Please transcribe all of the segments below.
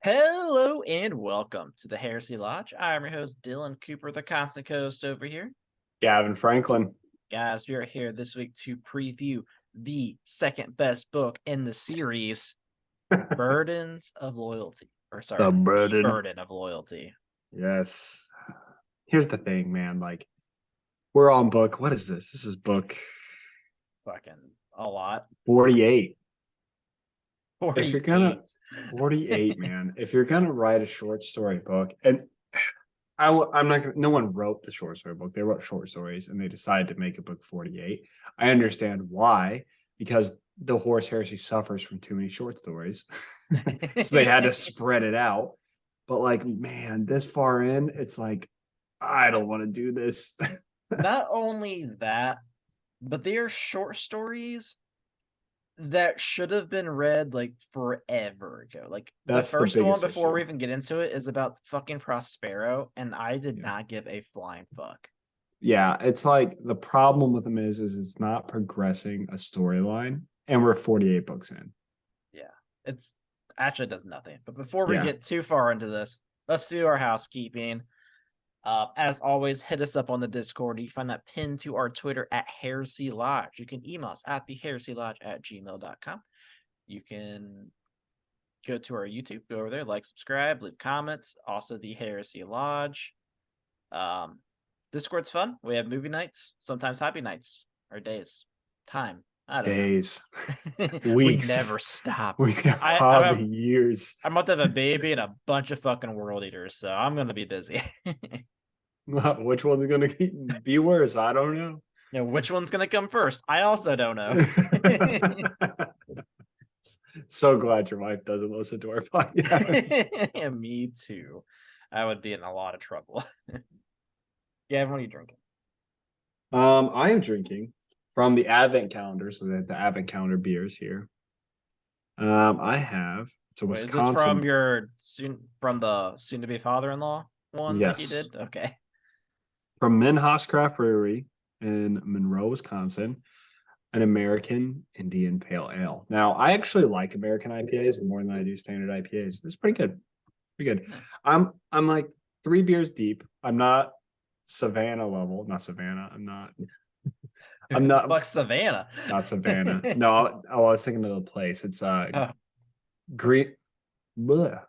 Hello and welcome to the Heresy Lodge. I'm your host, Dylan Cooper, the constant host over here. Gavin Franklin. Guys, we are here this week to preview the second best book in the series, Burdens of Loyalty. The burden. Burden of Loyalty. Yes. Here's the thing, man. Like, we're on book. What is this? This is book Fucking a lot. 48. 48. If you're gonna 48, man. If you're gonna write a short story book, and I'm not gonna, no one wrote the short story book. They wrote short stories and they decided to make a book 48. I understand why, because the horse heresy suffers from too many short stories. So they had to spread it out. But like, man, this far in, it's like, I don't want to do this. Not only that, but they are short stories that should have been read like forever ago. Like That's the the first one biggest before issue. we even get into it is about fucking Prospero, and I did not give a flying fuck. Yeah, it's like the problem with them is it's not progressing a storyline, and we're 48 books in. Yeah, it's actually does nothing. But before we Yeah. get too far into this, let's do our housekeeping. As always, hit us up on the Discord. You can find that pinned to our Twitter at Heresy Lodge. You can email us at theheresylodge@gmail.com. You can go to our YouTube, go over there, like, subscribe, leave comments. Also, the Heresy Lodge. Discord's fun. We have movie nights, sometimes happy nights or days. Time. I don't Days, know. weeks. We never stop. We got probably years. I'm about to have a baby and a bunch of fucking world eaters, so I'm gonna be busy. Which one's gonna be worse? I don't know. You know, which one's gonna come first? I also don't know. So glad your wife doesn't listen to our podcast. Yeah, me too. I would be in a lot of trouble. Gavin, what are you drinking? I am drinking from the Advent calendar, so the Advent calendar beers here. I have Wait, Wisconsin. is this from your soon to be father-in-law one? Yes. That you did? Okay. From Minhas Craft Brewery in Monroe, Wisconsin, an American Indian Pale Ale. Now, I actually like American IPAs more than I do standard IPAs. It's pretty good. Pretty good. Nice. I'm like 3 beers deep. I'm not Savannah level. Not Savannah. I'm not Fuck Savannah. Not Savannah. No, I was thinking of the place. It's Greenville,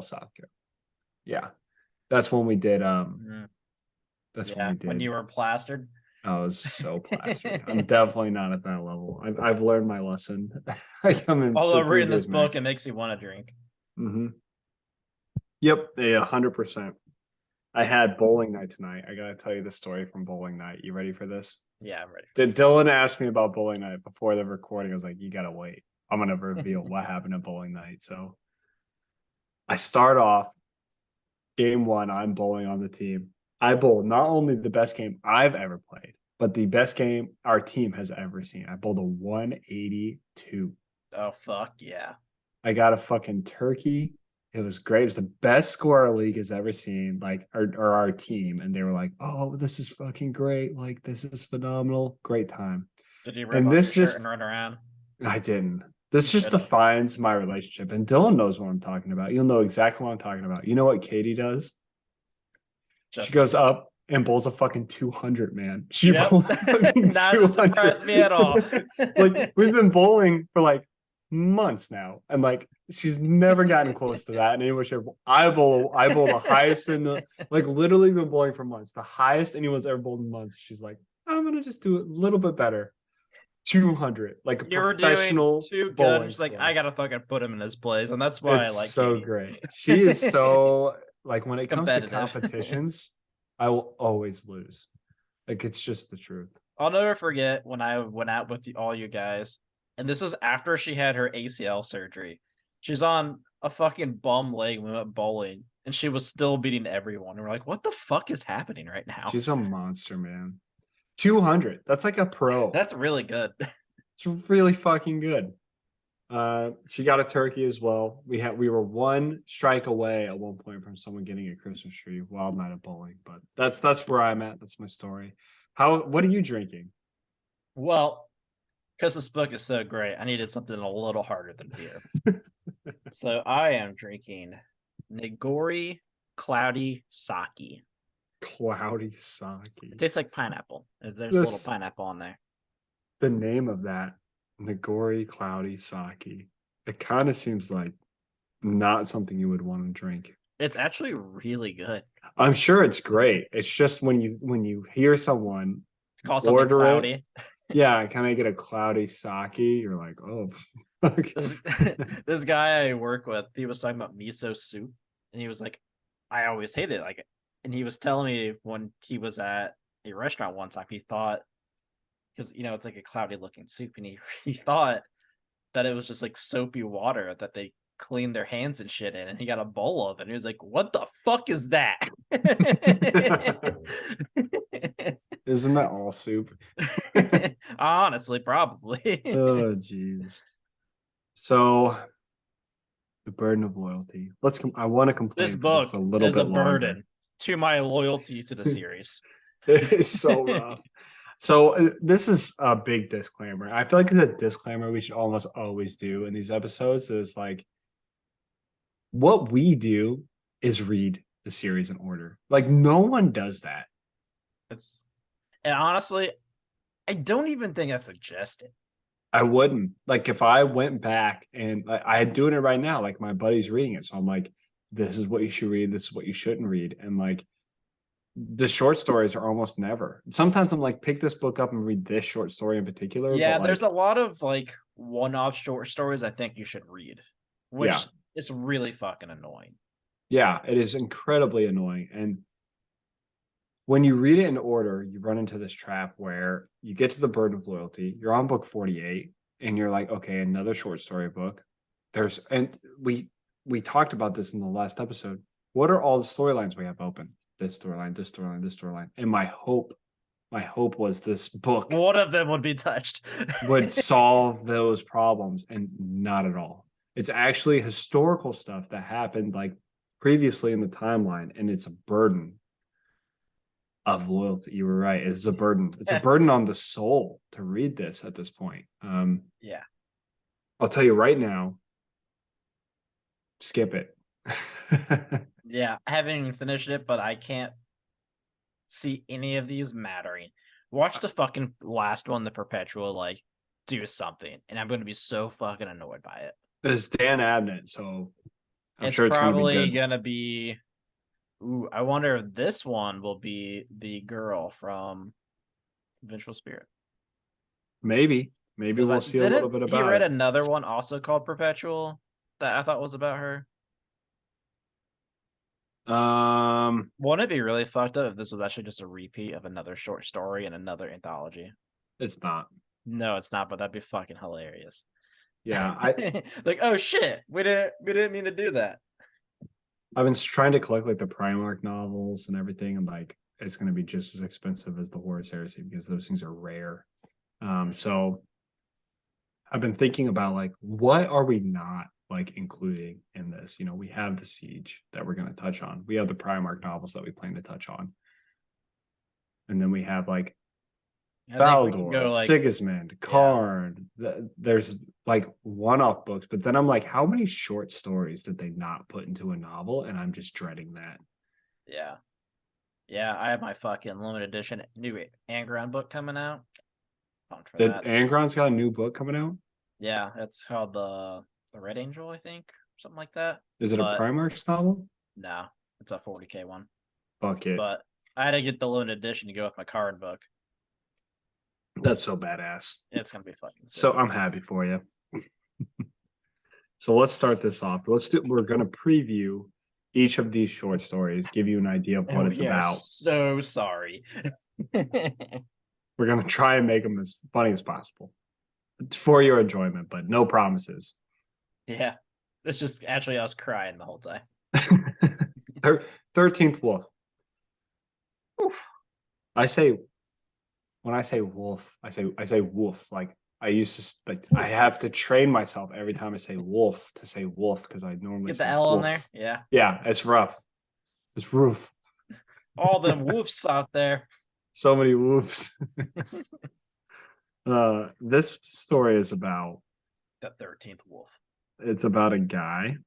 South Carolina. Yeah. That's when we did that's when we did. When you were plastered. I was so plastered. I'm definitely not at that level. I've learned my lesson. I come in. Although reading this book, it makes you want to drink. Mm-hmm. Yep, 100%. I had bowling night tonight. I gotta tell you the story from bowling night. You ready for this? Yeah, I'm ready. Did Dylan ask me about bowling night before the recording? I was like, you gotta wait. I'm gonna reveal what happened at bowling night. So I start off game one. I'm bowling on the team. I bowled not only the best game I've ever played, but the best game our team has ever seen. I bowled a 182. Oh, fuck yeah. I got a fucking turkey. It was great. It was the best score our league has ever seen, like our team. And they were like, oh, this is fucking great. Like, this is phenomenal. Great time. Did you rip off your shirt and run around? I didn't. This just defines my relationship. And Dylan knows what I'm talking about. You'll know exactly what I'm talking about. You know what Katie does? She goes up and bowls a fucking 200, man. She bowls a fucking 200. Doesn't surprise me at all. Like, we've been bowling for like months now, and like she's never gotten close to that in any way. I bowl the highest in the, like, literally been bowling for months. The highest anyone's ever bowled in months. She's like, I'm gonna just do it a little bit better. 200, like a professional too good. She's like, I gotta fucking put him in his place, and that's why I like. So Katie. Great. She is so, like, when it comes to competitions, I will always lose. Like, it's just the truth. I'll never forget when I went out with all you guys, and this was after she had her ACL surgery. She's on a fucking bum leg when we went bowling, and she was still beating everyone. And we're like, what the fuck is happening right now? She's a monster, man. 200. That's like a pro. That's really good. It's really fucking good. She got a turkey as well. We were one strike away at one point from someone getting a Christmas tree. Wild night of bowling, but that's where I'm at. That's my story. What are you drinking? Well, because this book is so great, I needed something a little harder than beer. So I am drinking Nigori Cloudy Sake. Cloudy It sake. tastes like pineapple. There's a little That's pineapple on there. the name of that. Nagori cloudy sake. It kind of seems like not something you would want to drink. It's actually really good. I'm sure it's great. It's just when you hear someone Call something order it, cloudy. yeah, can I get a cloudy sake? You're like, oh, fuck. This, this guy I work with, he was talking about miso soup, and he was like, I always hated it. Like, and he was telling me when he was at a restaurant one time, he thought, because it's like a cloudy looking soup, and he thought that it was just like soapy water that they cleaned their hands and shit in, and he got a bowl of it, and he was like, "What the fuck is that?" Isn't that all soup? Honestly, probably. Oh, jeez. So the burden of loyalty. I want to This complain for just book a little is a bit longer. burden to my loyalty to the series. It is so rough. So this is a big disclaimer. I feel like it's a disclaimer we should almost always do in these episodes. Is like what we do is read the series in order. Like no one does that. It's and honestly, I don't even think I suggest it. I wouldn't. Like if I went back and I'm doing it right now, like my buddy's reading it. So I'm like, this is what you should read, this is what you shouldn't read. And like the short stories are almost never. Sometimes I'm like, pick this book up and read this short story in particular. Yeah, But there's a like, lot of like one-off short stories I think you should read, yeah, which is really fucking annoying. yeah, it is incredibly annoying. And when you read it in order, you run into this trap where you get to the burden of loyalty. You're on book 48, and you're like, okay, another short story book. We talked about this in the last episode. What are all the storylines we have open? This storyline, this storyline, this storyline. And my hope was this book One of them would be touched. would solve those problems, and not at all. It's actually historical stuff that happened like previously in the timeline, and it's a burden of loyalty. You were right. It's a burden. It's a burden on the soul to read this at this point. Yeah. I'll tell you right now, skip it. Yeah. I haven't even finished it, but I can't see any of these mattering. Watch the fucking last one, the perpetual, like, do something. And I'm gonna be so fucking annoyed by it. It's Dan Abnett, so I'm It's sure it's gonna be probably good. gonna be ooh, I wonder if this one will be the girl from Vengeful Spirit. Maybe Because I we'll see a little didn't bit he about read it. another one also called Perpetual that I thought was about her. Wouldn't it be really fucked up if this was actually just a repeat of another short story and another anthology? It's not. No, it's not, but that'd be fucking hilarious. Yeah, Like, oh shit, we didn't mean to do that. I've been trying to collect like the Primark novels and everything, and like it's going to be just as expensive as the Horus Heresy because those things are rare. So I've been thinking about like what are we not like including in this? We have the Siege that we're going to touch on. We have the Primark novels that we plan to touch on, and then we have like I think we can Baldor, go like Sigismund, Karn. There's like one-off books, but then I'm like, how many short stories did they not put into a novel? And I'm just dreading that. yeah. Yeah, I have my fucking limited edition new Angron book coming out. Pumped for That that. Angron's got a new book coming out. Yeah, it's called the Red Angel, I think, something like that. Is it a But Primark's novel? no, it's a 40K one. Fuck it. But I had to get the limited edition to go with my card book. That's so badass. It's gonna be fucking sick. So I'm happy for you. So let's start this off. We're gonna preview each of these short stories, give you an idea of what it's about. So sorry. We're gonna try and make them as funny as possible. It's for your enjoyment, but no promises. Yeah. It's just actually I was crying the whole time. 13th Wolf. Oof. When I say wolf, I say wolf. Like I used to like I have to train myself every time I say wolf to say wolf because I normally Get say the L wolf. in there. Yeah. Yeah, it's rough. It's roof. All them wolves out there. So many wolves. This story is about The 13th wolf. It's about a guy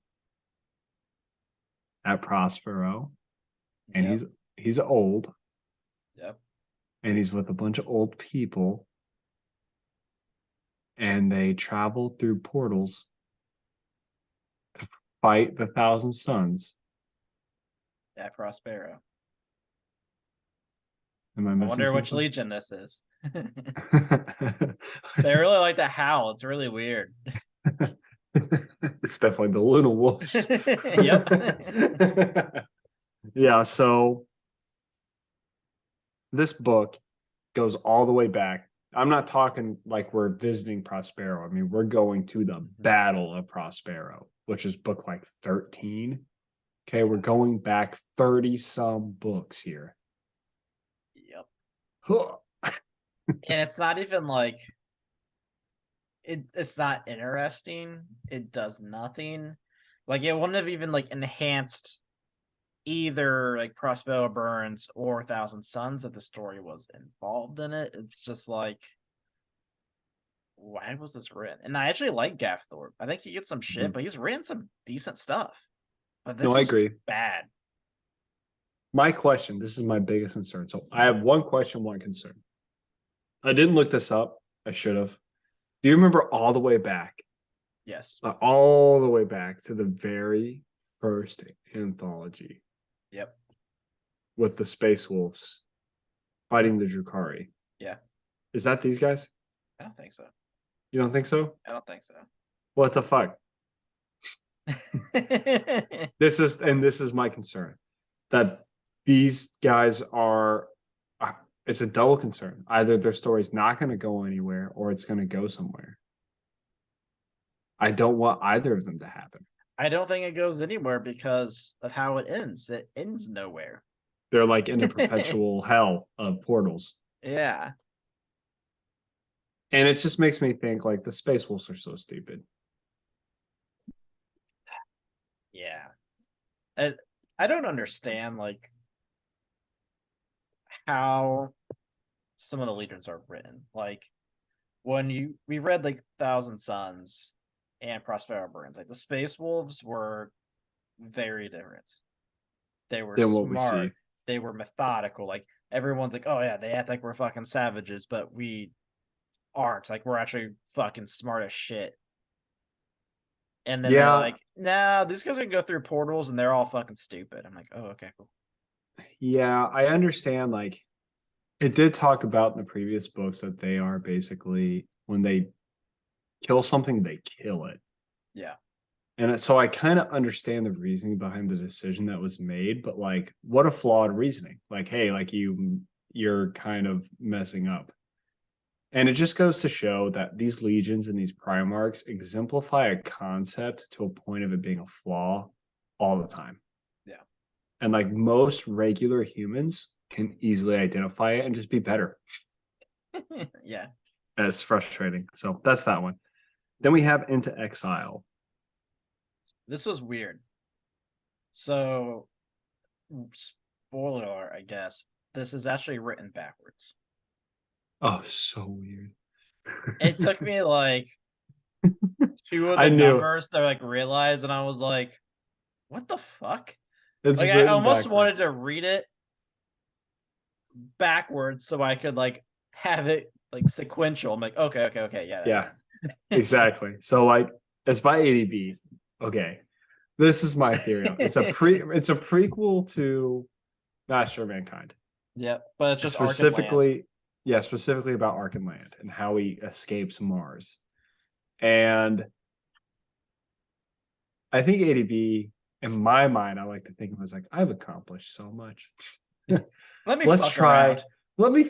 at Prospero, and Yep. he's old, Yep. and he's with a bunch of old people, and they travel through portals to fight the Thousand Suns. At Prospero. Am I I missing wonder which something? legion this is. They really like to howl. It's really weird. It's definitely the little wolves. Yep. Yeah, so this book goes all the way back. I'm not talking like we're visiting Prospero. I mean, we're going to the Battle of Prospero, which is book like 13. Okay, we're going back 30 some books here. Yep. Huh. And it's not even like it's not interesting. It does nothing. Like it wouldn't have even like enhanced either like Prospero Burns or Thousand Suns if the story was involved in it. It's just like, why was this written? And I actually like Gaff Thorpe. I think he gets some shit, but he's written some decent stuff. But No, this I is just agree. bad. My question, this is my biggest concern. So I have one question, one concern. I didn't look this up. I should have. Do you remember all the way back? Yes. All the way back to the very first anthology Yep. with the Space Wolves fighting the Drukari. Yeah. Is that these guys? I don't think so. You don't think so? I don't think so. What the fuck? This is my concern that these guys are it's a double concern. Either their story's not going to go anywhere or it's going to go somewhere. I don't want either of them to happen. I don't think it goes anywhere because of how it ends. It ends nowhere. They're like in a perpetual hell of portals. Yeah. And it just makes me think like the Space Wolves are so stupid. Yeah. I don't understand like how some of the leaders are written. Like when we read like Thousand Suns and Prospero Burns, like the Space Wolves were very different. They were Than what we see. smart. They were methodical. Like everyone's like, oh yeah, they act like we're fucking savages, but we aren't. Like we're actually fucking smart as shit. And then they're Yeah, like, nah, these guys are gonna go through portals and they're all fucking stupid. I'm like, oh, okay, cool. yeah, I understand. Like, it did talk about in the previous books that they are basically when they kill something, they kill it. Yeah. And so I kind of understand the reasoning behind the decision that was made, but like, what a flawed reasoning. Like, hey, like you're kind of messing up. And it just goes to show that these legions and these primarchs exemplify a concept to a point of it being a flaw all the time. Yeah. And like most regular humans can easily identify it and just be better. Yeah. And it's frustrating. So that's that one. Then we have Into Exile. This was weird. So, spoiler alert, I guess. This is actually written backwards. Oh, so weird. It took me like two of I the knew numbers to like realize, and I was like, what the fuck? it's Like I written almost backwards. wanted to read it backwards so I could like have it like sequential. I'm like, okay, Yeah, exactly. So like it's by ADB. Okay. This is my theory. It's a prequel to Master of Mankind. Yeah, but it's just Ark and Land. Specifically about Ark and Land and how he escapes Mars. And I think ADB, in my mind, I like to think of it as like, I've accomplished so much. Let me Let's fuck try. around. Let me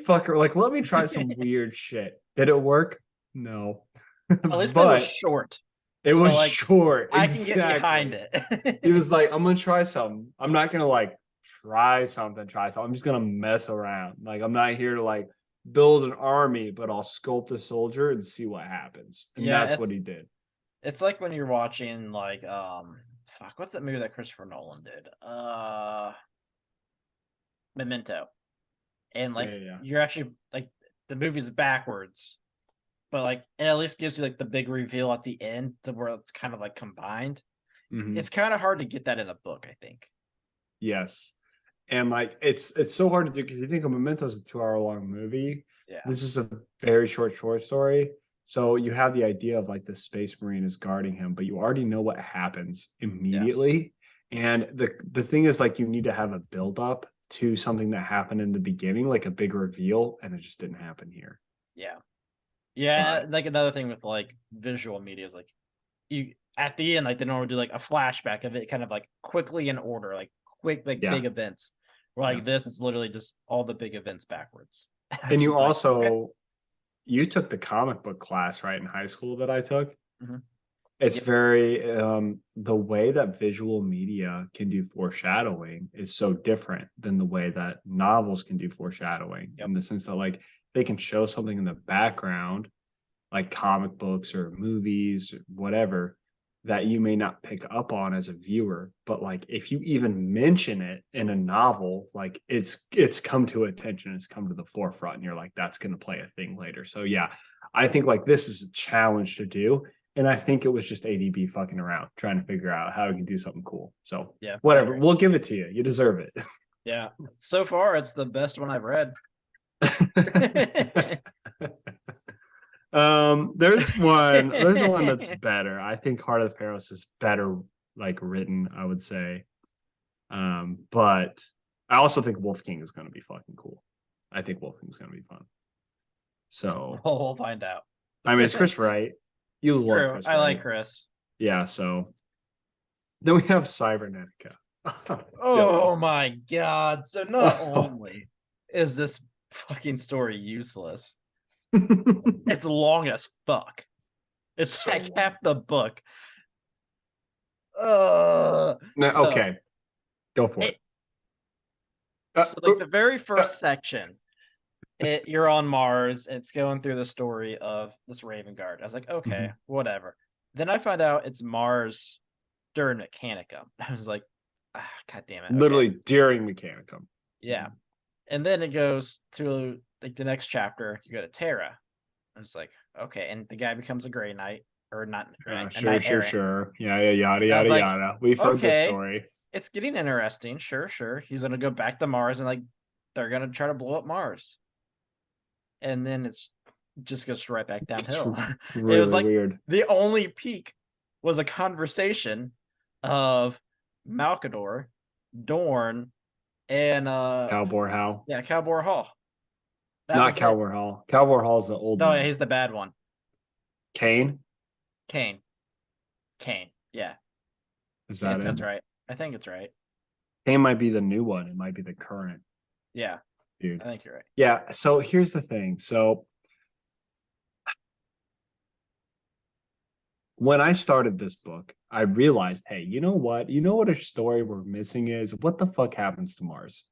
let me try some weird shit. Did it work? No. At least it was But short. it So was like short. I can get behind Exactly. it. He was like, I'm gonna try something. I'm not gonna like try something. I'm just gonna mess around. Like I'm not here to like build an army, but I'll sculpt a soldier and see what happens. And Yeah, that's what he did. it's like when you're watching like fuck, what's that movie that Christopher Nolan did? Memento. And Yeah, like yeah, yeah. you're actually like the movie's backwards, but like it at least gives you like the big reveal at the end to where it's kind of like combined. Mhm. It's kind of hard to get that in a book, I think. Yes. And like it's so hard to do because you think a Memento is a 2 hour long movie. Yeah. This is a very short story. So you have the idea of like the space marine is guarding him, but you already know what happens immediately. And the thing is like you need to have a build up to something that happened in the beginning, like a big reveal, and it just didn't happen here. Yeah. Yeah. But Like another thing with like visual media is like you at the end, like they normally do like a flashback of it kind of like quickly in order, like quick, like yeah. big events. Where like this, it's literally just all the big events backwards. And you Just like, okay. also you took the comic book class, right, in high school that I took. Mhm. It's Yep. very the way that visual media can do foreshadowing is so different than the way that novels can do foreshadowing Yep. in the sense that like they can show something in the background like comic books or movies or whatever that you may not pick up on as a viewer, but like if you even mention it in a novel, like it's come to attention, it's come to the forefront, and you're like that's going to play a thing later. So yeah, I think like this is a challenge to do, and I think it was just ADB fucking around trying to figure out how we can do something cool. So Yeah. whatever, we'll give it to you, you deserve it. Yeah. So far, it's the best one I've read. There's one that's better. I think Heart of the Pharaohs is better like written, I would say. But I also think Wolf King is going to be fucking cool. I think Wolf King is going to be fun. So We'll find out. I mean, it's Chris Wright. You love True. Chris I Wright. like Chris. Yeah. So then we have Cybernetica. Oh my god. So not only is this fucking story useless, it's long as fuck. It's So like long. half the book. No, okay. Go for it. So like the very first section, you're on Mars, and it's going through the story of this Raven Guard. I was like, okay, whatever. Then I find out it's Mars during Mechanicum. I was like, god damn it. Okay. Literally during Mechanicum. Yeah. And then it goes to like the next chapter, you go to Terra. I was like, okay, and the guy becomes a Grey Knight, or not Grey Knight, a Knight Errant. Sure. Yeah, yada, I was yada, like, yada. We've heard this okay, story. it's getting interesting. Sure. He's gonna go back to Mars and like they're gonna try to blow up Mars. And then it's just goes right back downhill. Really It was like weird. the only peak was a conversation of Malkador, Dorn, and Cowboy Hal. yeah, Cowboy Hall. Not Cowboy Hall. Cowboy Hall's the old No, one. yeah, he's the bad one. Kane? Kane. Yeah. Is that it? That's right. I think it's right. Kane might be the new one. It might be the current. Yeah. Dude. I think you're right. Yeah. So here's the thing. So when I started this book, I realized, hey, you know what? You know what a story we're missing is? What the fuck happens to Mars?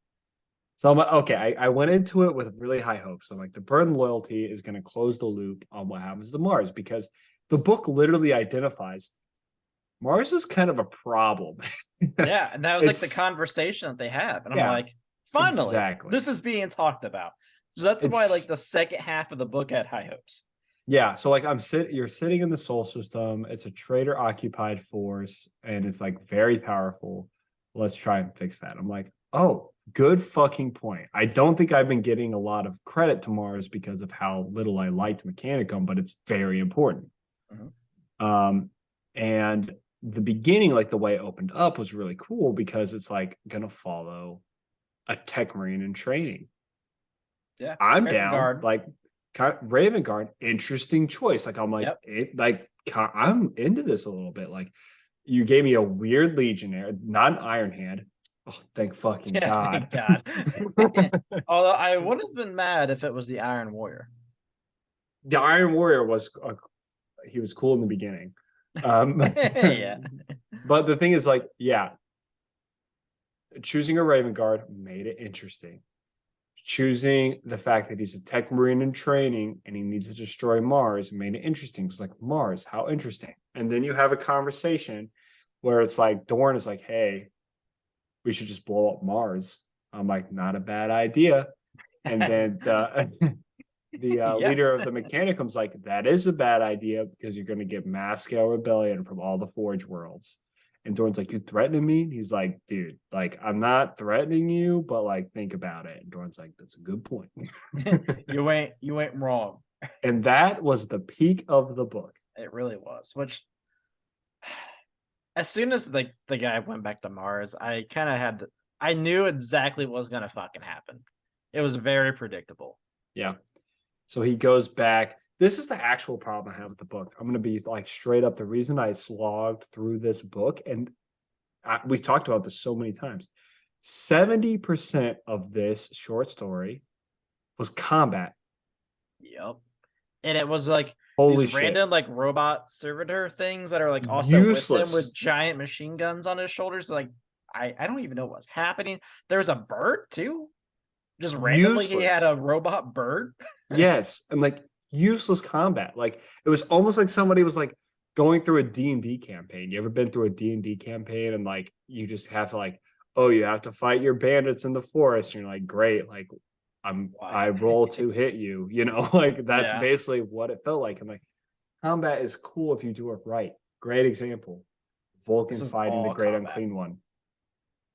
So I'm like, okay, I went into it with really high hopes. I'm like, the burden loyalty is going to close the loop on what happens to Mars because the book literally identifies Mars is kind of a problem. Yeah, and that was like the conversation that they have, and I'm like, finally, this is being talked about. So that's why like the second half of the book had high hopes. Yeah, so like you're sitting in the Sol system. It's a trader occupied force, and it's like very powerful. Let's try and fix that. I'm like, oh, good fucking point. I don't think I've been getting a lot of credit to Mars because of how little I liked Mechanicum, but it's very important. And the beginning, like the way it opened up, was really cool because it's like gonna follow a tech marine in training. Yeah, I'm down. Like Raven Guard, interesting choice. Like I'm like, I'm into this a little bit. Like you gave me a weird legionnaire, not an Iron Hand. Oh, thank fucking God. Thank God. Although I would have been mad if it was the Iron Warrior. The Iron Warrior was he was cool in the beginning. Yeah. But the thing is, like, yeah, choosing a Raven Guard made it interesting. Choosing the fact that he's a tech marine in training and he needs to destroy Mars made it interesting. It's like, Mars, how interesting. And then you have a conversation where it's like, Dorn is like, hey, we should just blow up Mars. I'm like, not a bad idea. And then the leader of the Mechanicum's like, that is a bad idea because you're going to get mass scale rebellion from all the Forge worlds. And Dorn's like, you threatening me? And he's like, dude, like, I'm not threatening you, but like, think about it. And Dorn's like, that's a good point. You ain't wrong. And that was the peak of the book. It really was. Which, as soon as the guy went back to Mars, I kind of I knew exactly what was gonna fucking happen. It was very predictable. Yeah. So he goes back. This is the actual problem I have with the book. I'm going to be like straight up. The reason I slogged through this book, and we've talked about this so many times, 70% of this short story was combat. Yep. And it was like Holy these shit. random like robot servitor things that are like also Useless. with him with giant machine guns on his shoulders. Like I don't even know what's happening. There's a bird too. Just randomly he had a robot bird. Yes. And like useless combat. Like it was almost like somebody was like going through a D&D campaign. You ever been through a D&D campaign and like you just have to like, oh, you have to fight your bandits in the forest. And you're like, great, like I roll to hit you, you know, like that's basically what it felt like. And like combat is cool if you do it right. Great example. Vulcan fighting the Great Unclean One.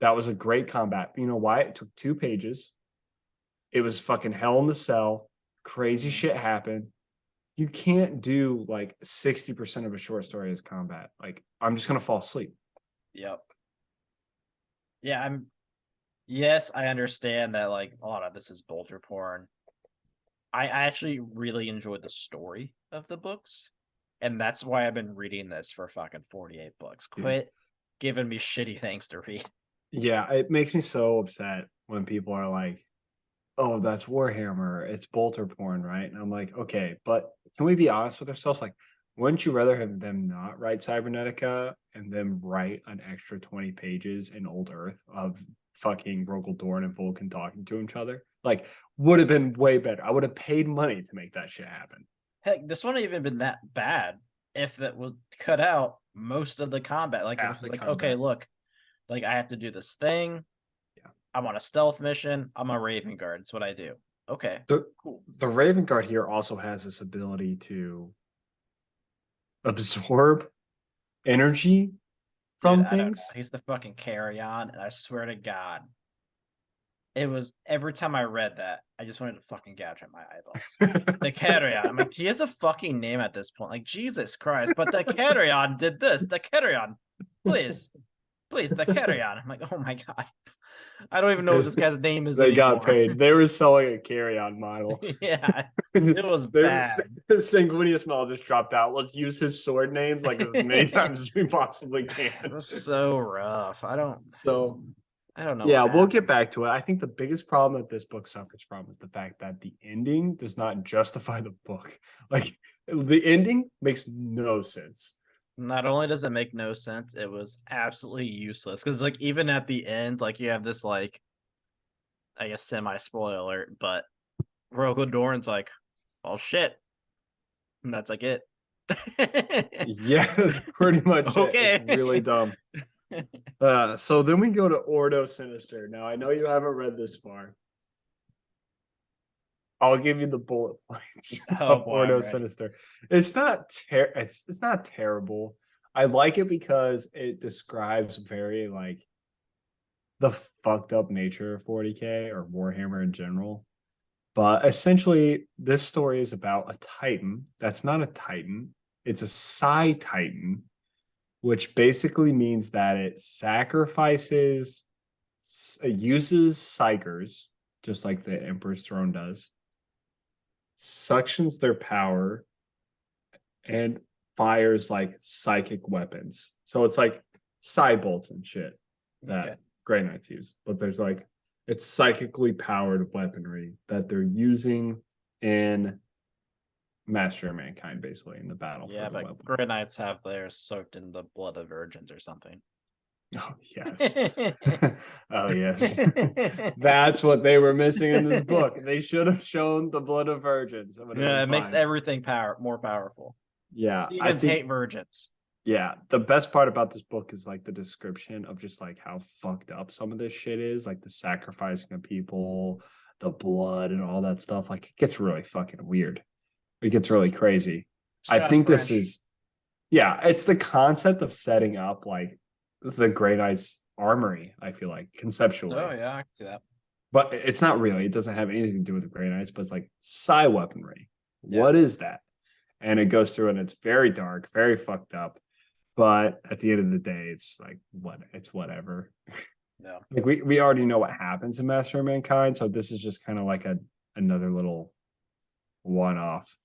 That was a great combat. You know why? It took 2 pages. It was fucking hell in the cell. Crazy shit happened. You can't do like 60% of a short story as combat. Like, I'm just going to fall asleep. Yep. Yeah, yes, I understand that like a lot of this is bolter porn. I actually really enjoyed the story of the books. And that's why I've been reading this for fucking 48 books. Quit giving me shitty things to read. Yeah, it makes me so upset when people are like, oh, that's Warhammer. It's bolter porn, right? And I'm like, okay, but can we be honest with ourselves? Like, wouldn't you rather have them not write Cybernetica and then write an extra 20 pages in Old Earth of fucking Rogel Dorn and Vulcan talking to each other? Like, would have been way better. I would have paid money to make that shit happen. Heck, this wouldn't even been that bad if that would cut out most of the combat. Like, if it's like, okay, look, like I have to do this thing. I'm on a stealth mission. I'm a Raven Guard. That's what I do. Okay. Cool. The Raven Guard here also has this ability to absorb energy from things. He's the fucking carry-on, and I swear to God, it was every time I read that, I just wanted to fucking gouge at my eyeballs. The carry-on. I'm like, he has a fucking name at this point. Like, Jesus Christ. But the carry-on did this. The carry-on. Please, the carry-on. I'm like, oh my God. I don't even know what this guy's name is. They got paid. They were selling a carry-on model. Yeah, it was bad. Sanguinius Mall just dropped out. Let's use his sword names like as many times as we possibly can. It was so rough. I don't know. Yeah, we'll get back to it. I think the biggest problem that this book suffers from is the fact that the ending does not justify the book. Like the ending makes no sense. Not only does it make no sense, it was absolutely useless. Because like even at the end, like you have this like, I guess semi-spoiler alert, but Rogel Dorn's like, oh shit. And that's like it. Yeah, pretty much okay. It's really dumb. So then we go to Ordo Sinister. Now I know you haven't read this far. I'll give you the bullet points of Ordo Sinister. It's not it's not terrible. I like it because it describes very like the fucked up nature of 40K or Warhammer in general. But essentially, this story is about a Titan that's not a Titan. It's a Psi Titan, which basically means that it sacrifices, it uses psychers, just like the Emperor's Throne does, suctions their power, and fires like psychic weapons. So it's like psi bolts and shit that Grey Knights use. But there's like, it's psychically powered weaponry that they're using in Master of Mankind, basically, in the battle. Yeah, but weapon. Grey Knights have theirs soaked in the blood of virgins or something. Oh, yes. Oh, yes. That's what they were missing in this book. They should have shown the blood of virgins. It makes everything more powerful. Yeah. Demons hate virgins. Yeah. The best part about this book is like the description of just like how fucked up some of this shit is, like the sacrificing of people, the blood and all that stuff. Like it gets really fucking weird. It gets really crazy. I Scott think this French. is, yeah, it's the concept of setting up like the Grey Knight's armory, I feel like, conceptually. Oh yeah, I can see that. But it's not really. It doesn't have anything to do with the Grey Knights, but it's like psi weaponry. Yeah. What is that? And it goes through and it's very dark, very fucked up. But at the end of the day, it's like it's whatever. Yeah. Like we already know what happens in Master of Mankind, so this is just kind of like another little one-off.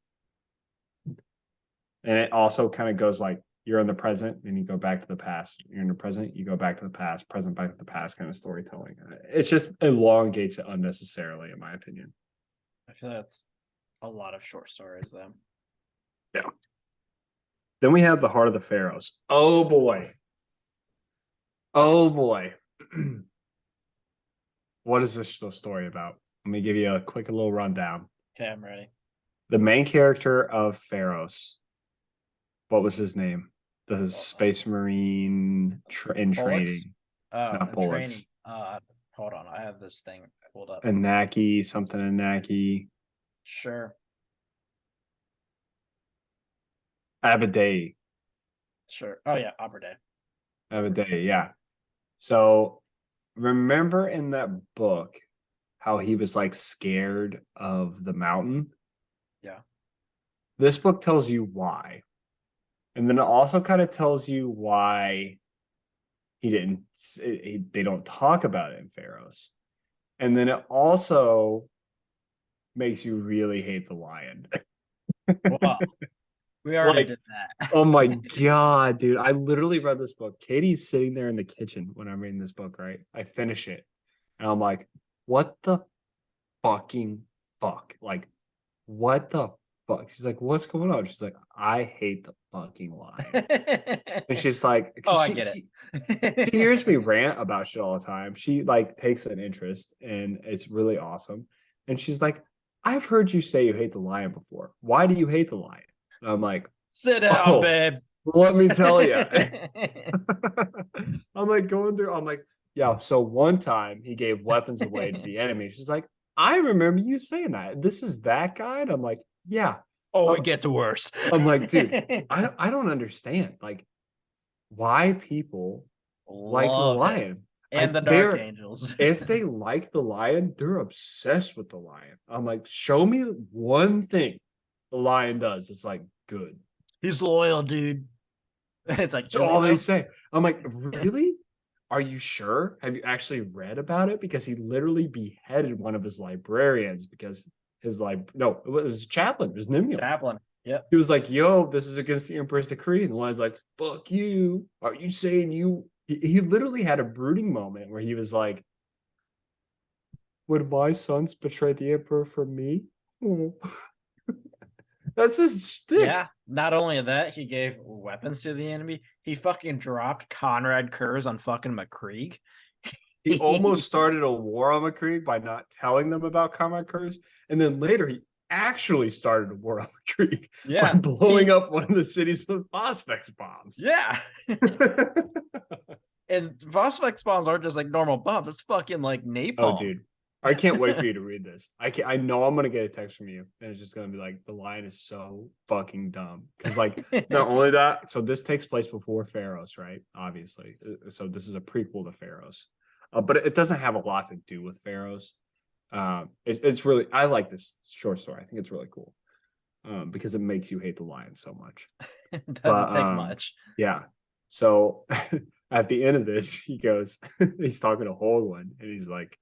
And it also kind of goes like you're in the present, then you go back to the past. You're in the present, you go back to the past, present back to the past kind of storytelling. It's just elongates it unnecessarily, in my opinion. I feel that's a lot of short stories, though. Yeah. Then we have the Heart of the Pharaohs. Oh boy. Oh boy. What is this story about? Let me give you a quick little rundown. Okay, I'm ready. The main character of Pharaohs, what was his name? The Space Marine in training. Oh, Not in Pollux. training. Hold on, I have this thing pulled up. Anaki, something Anaki. Sure. Abadei. Sure. Oh yeah, Opera Day. Abadei, yeah. So remember in that book how he was like scared of the mountain? Yeah. This book tells you why. And then it also kind of tells you why he didn't, they don't talk about it in Pharaohs. And then it also makes you really hate the lion. Well, we already Like, did that. oh my God, dude. I literally read this book. Katie's sitting there in the kitchen when I'm reading this book, right? I finish it. And I'm like, what the fucking fuck? Like, what the fuck? She's like, what's going on? She's like, I hate the fucking lion. And she's like, Oh, I she, get she, it. she hears me rant about shit all the time. She like takes an interest and it's really awesome. And she's like, I've heard you say you hate the lion before. Why do you hate the lion? And I'm like, Sit down, oh, babe. let me tell you. I'm like going through, I'm like, yeah. So one time he gave weapons away to the enemy. She's like, I remember you saying that. This is that guy. And I'm like, yeah. Oh, it gets worse. I'm like, dude, I don't understand. Like, why people like the Love him. lion. And the Dark Angels. If they like the lion, they're obsessed with the lion. I'm like, show me one thing the lion does. It's like good. He's loyal, dude. It's like, That's all they say. I'm like, really? Are you sure? Have you actually read about it? Because he literally beheaded one of his librarians because his no, it was chaplain, it was Nimule. Chaplain. Yep. He was like, yo, this is against the Emperor's decree. And the lion's like, fuck you. Are you saying you? He literally had a brooding moment where he was like, would my sons betray the Emperor for me? Oh. That's his stick. Yeah. Not only that, he gave weapons to the enemy. He fucking dropped Conrad Kurz on fucking McCreek. He almost started a war on McCreek by not telling them about Conrad Kurz. And then later he actually started a war on McCreek by blowing up one of the cities with Phosphex bombs. Yeah. And Phosphex bombs aren't just like normal bombs. It's fucking like napalm. Oh, dude. I can't wait for you to read this. I know I'm gonna get a text from you, and it's just gonna be like the line is so fucking dumb. Because like not only that, so this takes place before Pharaohs, right? Obviously, so this is a prequel to Pharaohs, but it doesn't have a lot to do with Pharaohs. It's really I like this short story. I think it's really cool because it makes you hate the lion so much. It doesn't take much. Yeah. So at the end of this, he goes, he's talking to Holguin, and he's like,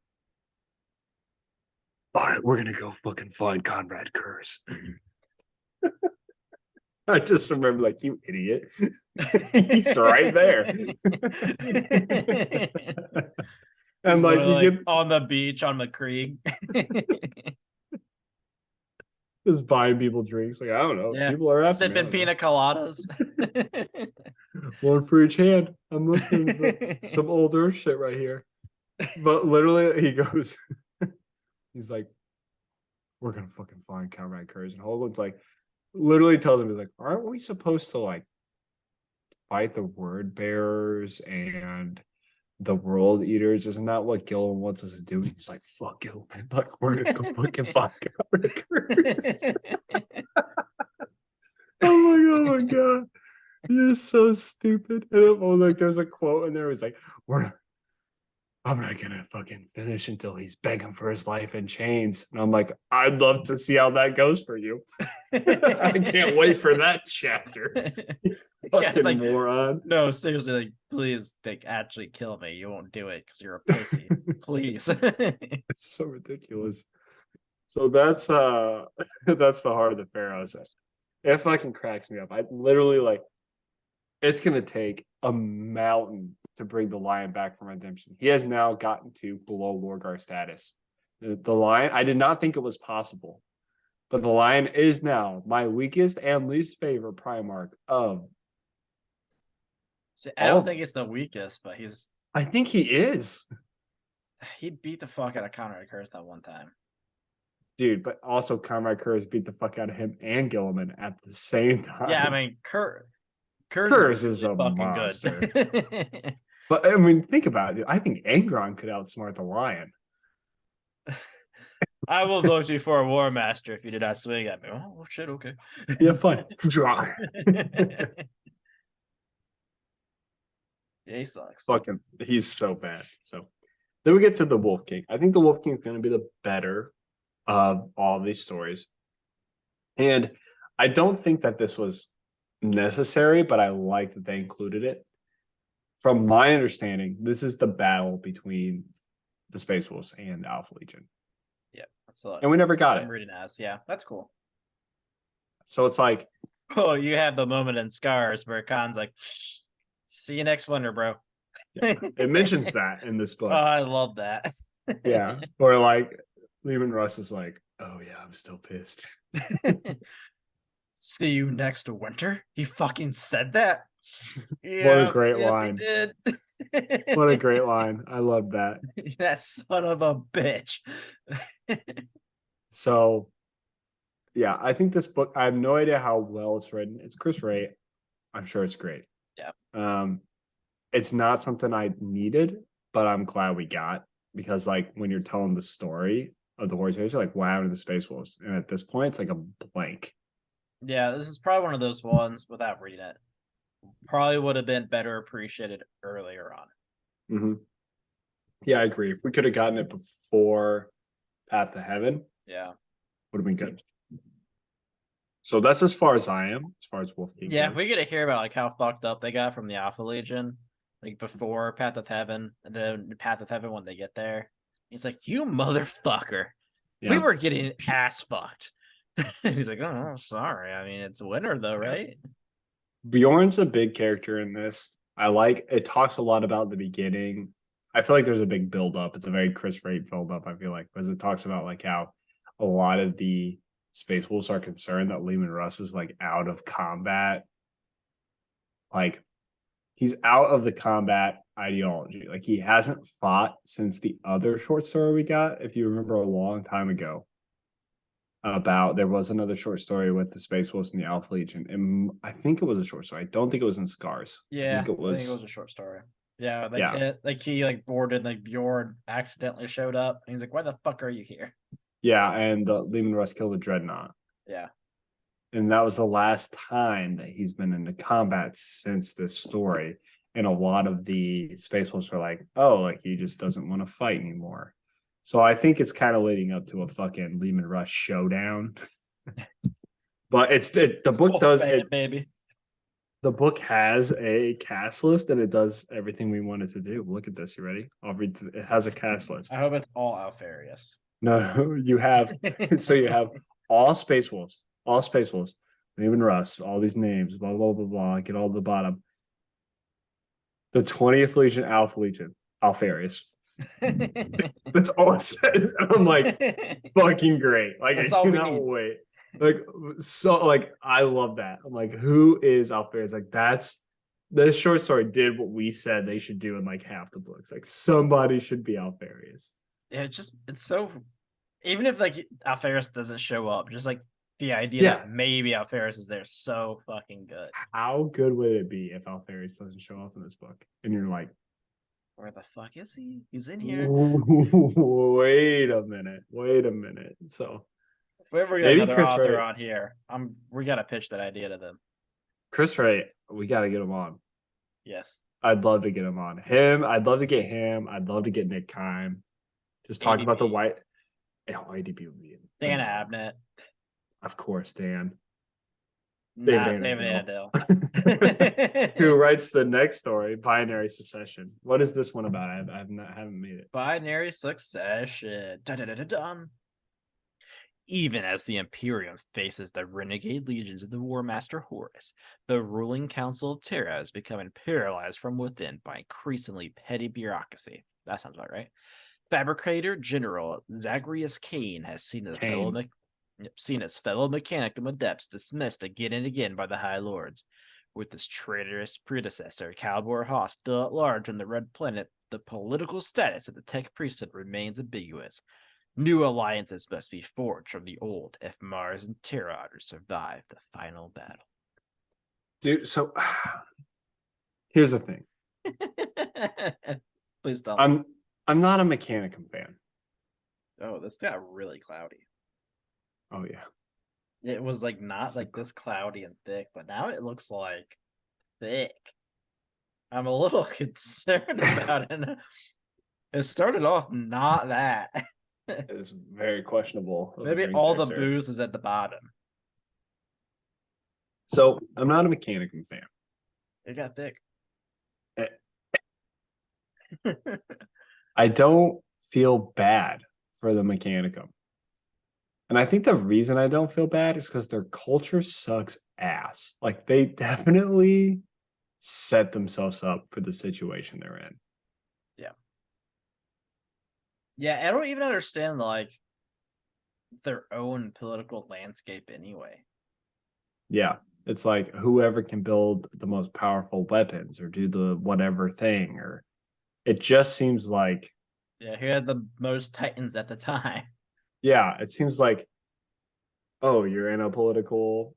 all right, we're gonna go fucking find Conrad Kurz. I just remember, like, you idiot. He's right there. And like you get on the beach on McCreek. Just buying people drinks. Like, I don't know. Yeah. People are after sipping pina coladas. One for each hand. I'm listening to some older shit right here. But literally, he goes, he's like, we're gonna fucking find Conrad Kurz. And Hogan's like, literally tells him, he's like, aren't we supposed to like fight the word bearers and the World Eaters. Isn't that what Gillen wants us to do? He's like, fuck Gillen. Like, we're gonna go fucking find Gallagher's. Oh my god. You're so stupid. And like there's a quote in there. It's like, I'm not gonna fucking finish until he's begging for his life in chains. And I'm like, I'd love to see how that goes for you. I can't wait for that chapter. Yeah, it's like, moron. No, seriously, like, please, like, actually kill me. You won't do it because you're a pussy. Please. It's so ridiculous. So that's the heart of the Pharaohs. It fucking cracks me up. I literally like it's gonna take a mountain to bring the lion back from redemption. He has now gotten to below Lorgar status. The lion, I did not think it was possible, but the lion is now my weakest and least favorite Primarch of. See, I don't think it's the weakest, but I think he is. He beat the fuck out of Conrad Curse that one time. Dude, but also Conrad Curse beat the fuck out of him and Gilliman at the same time. Yeah, I mean, Curse is a monster. Good. But I mean, think about it. I think Angron could outsmart the lion. I will vote you for a War Master if you did not swing at me. Oh shit, okay. Yeah, fine. Draw. Yeah, he sucks. Fucking, he's so bad. So then we get to the Wolf King. I think the Wolf King is going to be the better of all these stories. And I don't think that this was necessary, but I like that they included it. From my understanding, this is the battle between the Space Wolves and Alpha Legion. Yeah, absolutely. And we never got it. I'm reading as, yeah, that's cool. So it's like, oh, you have the moment in Scars where Khan's like, see you next winter, bro. Yeah, it mentions that in this book. Oh, I love that. Yeah. Or like Lehman Russ is like, oh yeah, I'm still pissed. See you next winter? He fucking said that. Yeah, what a great line. What a great line. I love that. That son of a bitch. So yeah, I think this book, I have no idea how well it's written. It's Chris Ray. I'm sure it's great. Yeah. It's not something I needed, but I'm glad we got, because like when you're telling the story of the Warriors, you're like, wow, to the Space Wolves. And at this point, it's like a blank. Yeah, this is probably one of those ones without reading it. Probably would have been better appreciated earlier on. Mm-hmm. Yeah, I agree. If we could have gotten it before Path to Heaven, yeah, would have been good. So that's as far as I am, as far as Wolf King. Yeah, goes. If we get to hear about like how fucked up they got from the Alpha Legion, like before Path of Heaven, and then Path of Heaven when they get there, he's like, "You motherfucker, yeah. We were getting ass fucked." And he's like, "Oh, sorry. I mean, it's winter though, right?" Bjorn's a big character in this. I like it. Talks a lot about the beginning. I feel like there's a big build up. It's a very Chris Wright build up. I feel like, because it talks about like how a lot of the Space Wolves are concerned that Lehman Russ is like out of combat. Like he's out of the combat ideology. Like he hasn't fought since the other short story we got, if you remember, a long time ago. About there was another short story with the Space Wolves and the Alpha Legion, and I think it was a short story. I don't think it was in Scars. Yeah, I think it was a short story. Yeah, he boarded, like Bjorn accidentally showed up, and he's like, "Why the fuck are you here?" Yeah, and Lehman Russ killed a dreadnought. Yeah, and that was the last time that he's been into combat since this story. And a lot of the Space Wolves were like, "Oh, like he just doesn't want to fight anymore." So I think it's kind of leading up to a fucking Lehman Russ showdown. But the book does it, baby. The book has a cast list, and it does everything we wanted to do. Look at this. You ready? I'll read. It has a cast list. I hope it's all Alfarius. No, you have. So you have all Space Wolves, Lehman Russ, all these names, blah blah blah blah. Get all to the bottom. The 20th Legion, Alpha Legion, Alfarius. That's all it says. I'm like, fucking great. Like, that's I cannot wait. Like, so, like, I love that. I'm like, who is Alfarius? Like, this short story did what we said they should do in like half the books. Like, somebody should be Alfarius. Yeah, it's so, even if like Alfarius doesn't show up, just like the idea that maybe Alfarius is there, so fucking good. How good would it be if Alfarius doesn't show up in this book? And you're like, Where the fuck is he? He's in here. Wait a minute. So If we ever get maybe another Chris author Wright. on here, we gotta pitch that idea to them. Chris Wright, we got to get him on. Yes. I'd love to get him on. I'd love to get him. I'd love to get Nick Kime. Just talk about the ADB. white. Oh, ADB would be Dan phenomenal. Abnett. Of course, Dan. Not David David Annandale. Who Annandale. writes the next story, Binary Secession. What is this one about? Haven't made it. Binary Succession. Dun. Even as the Imperium faces the renegade legions of the War Master Horus, the ruling council of Terra is becoming paralyzed from within by increasingly petty bureaucracy. That sounds about right. Fabricator General Zagreus Kane has seen his fellow Mechanicum adepts dismissed again and again by the High Lords. With his traitorous predecessor, Calbor Haas, still at large on the Red Planet, the political status of the Tech priesthood remains ambiguous. New alliances must be forged from the old if Mars and Terra are to survive the final battle. Dude, so here's the thing. Please tell me. I'm not a Mechanicum fan. Oh, this got really cloudy. Oh yeah. It was like not like this cloudy and thick, but now it looks like thick. I'm a little concerned about it. It started off not that. It's very questionable. Maybe all the booze is at the bottom. So I'm not a Mechanicum fan. It got thick. I don't feel bad for the Mechanicum. And I think the reason I don't feel bad is because their culture sucks ass. Like they definitely set themselves up for the situation they're in. Yeah. Yeah, I don't even understand like their own political landscape anyway. Yeah. It's like whoever can build the most powerful weapons or do the whatever thing, or it just seems like. Yeah, who had the most titans at the time? Yeah, it seems like, oh, you're in a political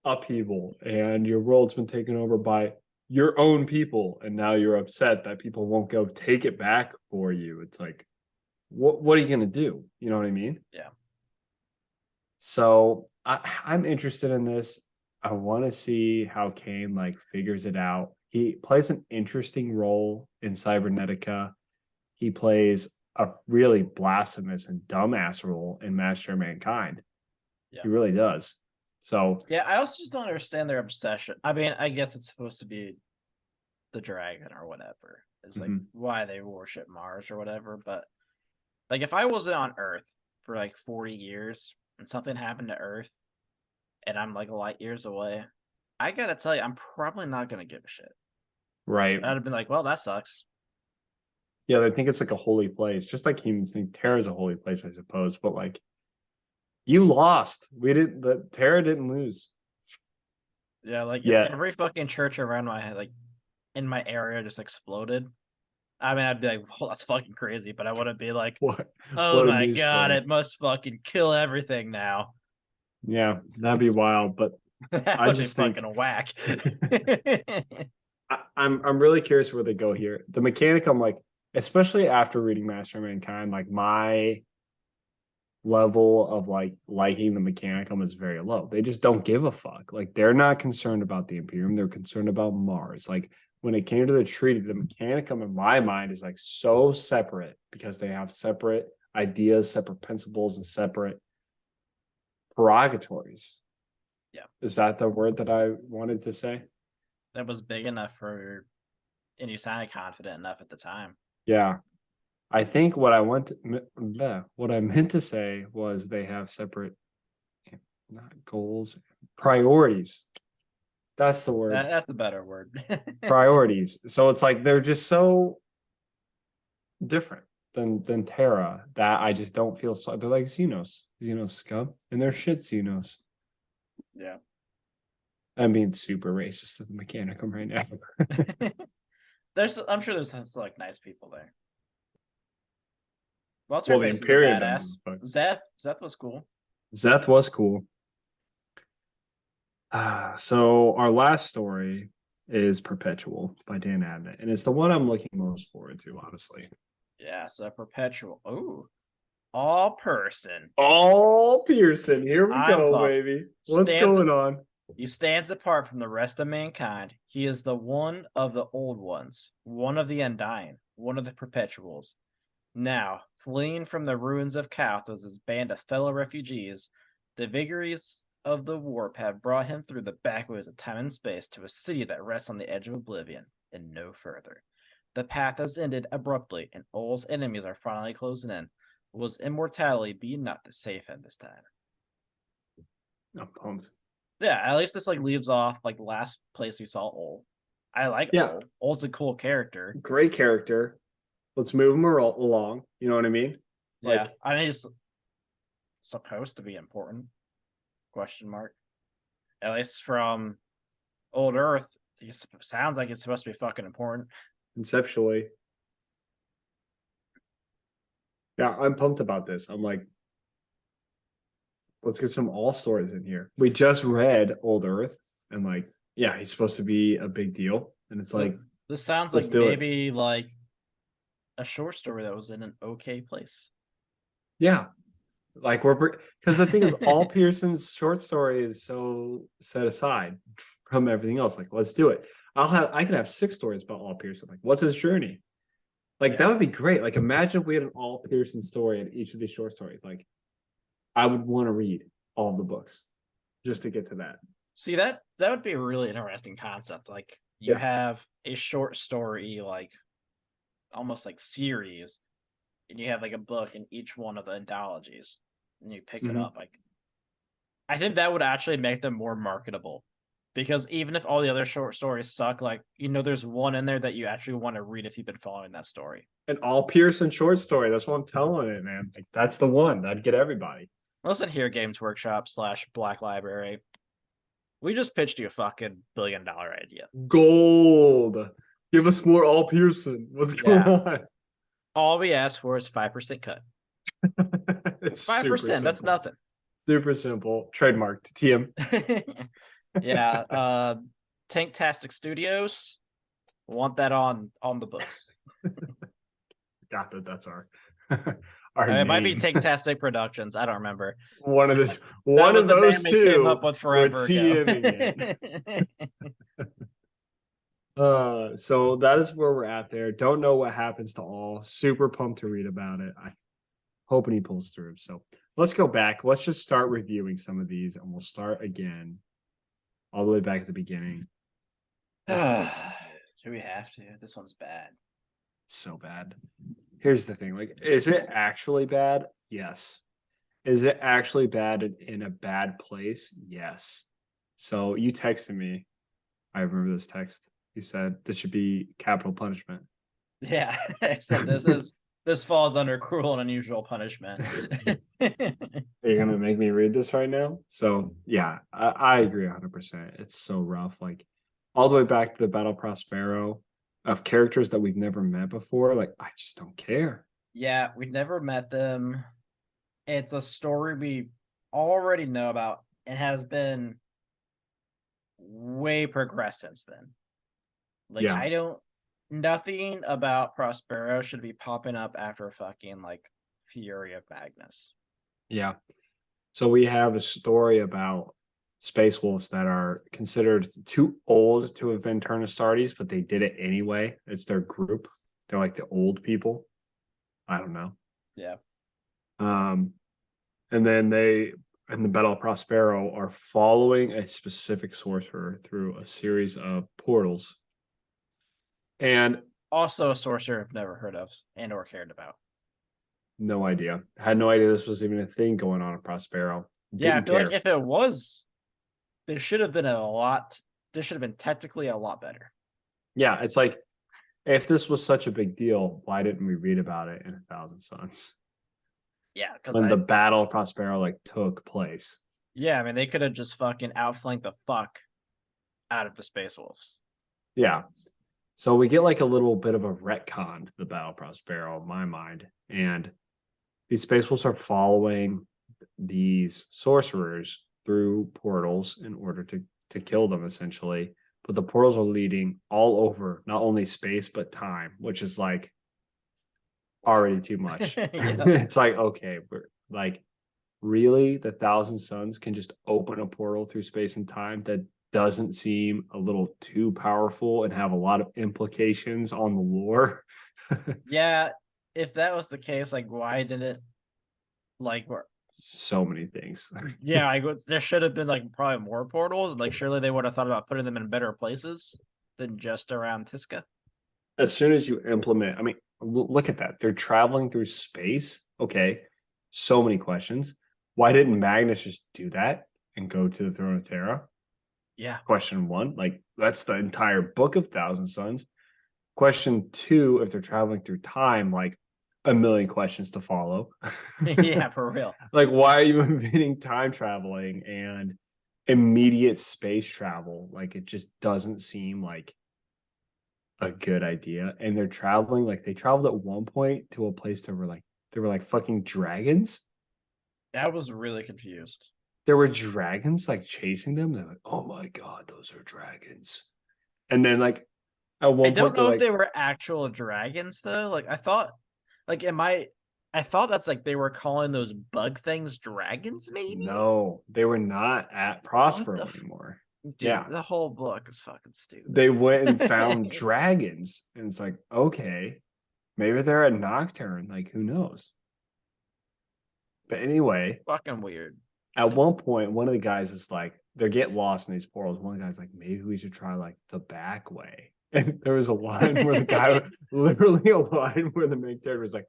upheaval and your world's been taken over by your own people, and now you're upset that people won't go take it back for you. It's like, what are you gonna do? You know what I mean? Yeah. So I'm interested in this. I want to see how Kane like figures it out. He plays an interesting role in Cybernetica. He plays a really blasphemous and dumbass role in Master of Mankind. Yeah. He really does. So yeah, I also just don't understand their obsession. I mean, I guess it's supposed to be the dragon or whatever. It's like why they worship Mars or whatever. But like if I wasn't on Earth for like 40 years and something happened to Earth and I'm like light years away, I gotta tell you, I'm probably not gonna give a shit. Right. I'd have been like, well, that sucks. Yeah, I think it's like a holy place, just like humans think Terra is a holy place, I suppose. But like, you lost. The Terra didn't lose. Yeah, like if every fucking church around my head, like in my area, just exploded. I mean, I'd be like, well, that's fucking crazy, but I wouldn't be like, oh my god, it must fucking kill everything now. Yeah, that'd be wild, but I just think fucking whack. I'm really curious where they go here. The Mechanicum, like, especially after reading Master of Mankind, like my level of like liking the Mechanicum is very low. They just don't give a fuck. Like they're not concerned about the Imperium. They're concerned about Mars. Like when it came to the treaty, the Mechanicum in my mind is like so separate because they have separate ideas, separate principles, and separate prerogatories. Yeah. Is that the word that I wanted to say? That was big enough for, and you sounded confident enough at the time. Yeah. I think what I meant to say was they have separate, not goals, priorities. That's the word. That's a better word. Priorities. So it's like they're just so different than Terra that I just don't feel so. They're like Xenos scum, and they're shit Xenos. Yeah. I'm being super racist to the Mechanicum right now. I'm sure there's some like nice people there. Well, the Imperium Zeth was cool. Zeth was cool. So our last story is Perpetual by Dan Abnett, and it's the one I'm looking most forward to, honestly. Yeah, so Perpetual. Ooh, all person. All Pearson. Here we I'm go, pumped. baby. What's going on? He stands apart from the rest of mankind. He is the one of the old ones, one of the undying, one of the perpetuals. Now, fleeing from the ruins of Kauth with his band of fellow refugees, the vagaries of the warp have brought him through the backways of time and space to a city that rests on the edge of oblivion, and no further. The path has ended abruptly, and Ol's enemies are finally closing in. Was immortality be not to save him this time? I'm pumped. Yeah, at least this like leaves off like last place we saw Ol. I like Ol. Ol's a cool character. Great character. Let's move him along. You know what I mean? Yeah, I mean he's supposed to be important. Question mark. At least from Old Earth, it sounds like it's supposed to be fucking important. Conceptually. Yeah, I'm pumped about this. I'm like, let's get some all stories in here. We just read Old Earth, and like, yeah, he's supposed to be a big deal. And it's like, this sounds like maybe like a short story that was in an okay place. Yeah. Like because the thing is, all Pearson's short story is so set aside from everything else. Like, let's do it. I can have 6 stories about all Pearson. Like, what's his journey? Like, that would be great. Like, imagine if we had an all Pearson story in each of these short stories. Like, I would want to read all of the books just to get to that. See, that would be a really interesting concept. Like, you have a short story, like almost like series, and you have like a book in each one of the anthologies, and you pick it up. Like, I think that would actually make them more marketable, because even if all the other short stories suck, like, there's one in there that you actually want to read if you've been following that story. An all Pearson short story. That's what I'm telling it, man. Like, that's the one that'd get everybody. Listen here, Games Workshop / Black Library. We just pitched you a fucking $1 billion idea. Gold. Give us more all Pearson. What's going on? All we ask for is 5% cut. It's 5%. That's nothing. Super simple. Trademarked. TM. Yeah. Tanktastic Studios. Want that on the books. Got that. That's our it might be Tanktastic Productions. I don't remember. One of those two came up with forever ago. So that is where we're at there. Don't know what happens to all. Super pumped to read about it. I hoping he pulls through. So let's go back. Let's just start reviewing some of these, and we'll start again all the way back at the beginning. Do we have to? This one's bad. It's so bad. Here's the thing. Like, is it actually bad? Yes. Is it actually bad in a bad place? Yes. So you texted me. I remember this text. You said this should be capital punishment. Yeah. So this falls under cruel and unusual punishment. Are you gonna make me read this right now? So yeah, I agree 100%. It's so rough. Like, all the way back to the Battle Prospero of characters that we've never met before. Like, I just don't care. Yeah, we've never met them. It's a story we already know about and has been way progressed since then. Like, yeah. Nothing about Prospero should be popping up after fucking like Fury of Magnus. Yeah. So we have a story about space wolves that are considered too old to have been turned Astartes, but they did it anyway. It's their group. They're like the old people. I don't know. Yeah. And then they, in the Battle of Prospero, are following a specific sorcerer through a series of portals. And also a sorcerer I've never heard of and or cared about. No idea. Had no idea this was even a thing going on in Prospero. Yeah, I feel like if it was, there should have been this should have been technically a lot better. Yeah, it's like, if this was such a big deal, why didn't we read about it in 1,000 Suns? Yeah, because when the Battle of Prospero like took place. Yeah, I mean, they could have just fucking outflanked the fuck out of the Space Wolves. Yeah. So we get like a little bit of a retcon to the Battle of Prospero in my mind. And these Space Wolves are following these sorcerers through portals in order to kill them, essentially. but the portals are leading all over not only space but time, which is like already too much. Yeah. It's like, okay, we're like, really, the Thousand Suns can just open a portal through space and time? That doesn't seem a little too powerful and have a lot of implications on the lore. Yeah, if that was the case, like, why did it, like, So many things. yeah, there should have been, like, probably more portals. Like, surely they would have thought about putting them in better places than just around Tiska. As soon as you implement, I mean, look at that. They're traveling through space. Okay. So many questions. Why didn't Magnus just do that and go to the throne of Terra? Yeah. Question one. Like, that's the entire book of Thousand Suns. Question two, if they're traveling through time, like a million questions to follow. Yeah, for real. Like, why are you inventing time traveling and immediate space travel? Like, it just doesn't seem like a good idea. And they're traveling, like they traveled at one point to a place that were like there were like fucking dragons. I was really confused. There were dragons like chasing them. They're like, oh my god, those are dragons. And then like at I one don't point they're know if like, they were actual dragons though. Like, I thought, like, I thought that's like they were calling those bug things dragons, maybe? no, they were not at What Prospero the anymore. dude, Yeah. the whole book is fucking stupid. They went and found dragons. And it's like, okay, maybe they're at Nocturne. Like, who knows? But anyway, Fucking weird. at one point, one of the guys is like, they get lost in these portals. One of the guys like, maybe we should try like the back way. And there was a line where the guy, literally a line where the main character was like,